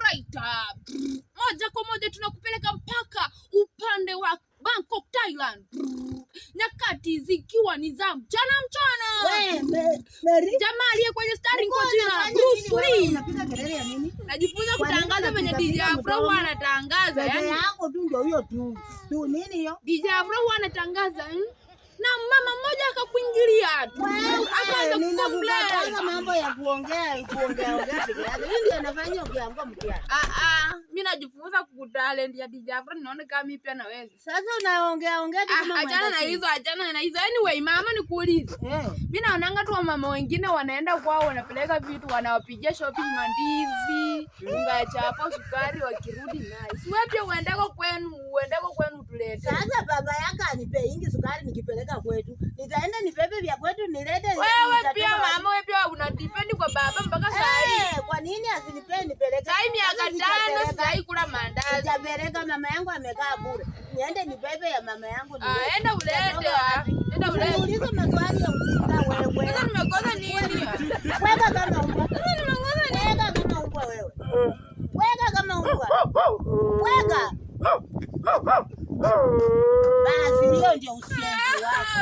right. Moja kwa moja tunakupeleka mpaka upande wa Bangkok, Thailand. Nyakati zikiwa ni za mchana. Jamaa aliye kwenye starring kwa jina Bruce Lee. Najifunza kutangaza venye DJ Afro anatangaza. Yani yako tu ndio hiyo tu. Tu nini hiyo? DJ Afro anatangaza. Na mama mmoja akakuingilia tu. Akaanza kukomplain. Mambo ya kuongea peke yake. Hii ndio anafanya ukiamka mtiani. Mimi najifunza kutalent ya DJ Afro, naona kama mimi pia naweza. Sasa unaongea tu kama achana na hizo. Anyway, mama nikuulize. Mimi naonanga tu mama wengine wanaenda kwao wanapeleka vitu wanawapigia shopping mandizi, unga chapo, sukari wakirudi naye. Si wewe pia uendako kwenu tulete. Sasa baba yako anipe ingi sukari nikipeleka kwetu. Nitaenda nibebe vya kwetu nilete. Wewe pia mama, wewe pia una depend kwa baba mpaka saa hii. Kwa nini asinipe nipeleke? Saa hii miaka 5 saa hii kula mandazi. Sijapeleka, mama yangu amekaa bure. Niende nibebe ya mama yangu nilete. Enda ulete. Uliza maswali ya ujinga wewe. Sasa nimekosa nini? Weka kama umbwa. Weka kama umbwa wewe. Weka kama umbwa. Weka. Basi hiyo ndio usiende wako.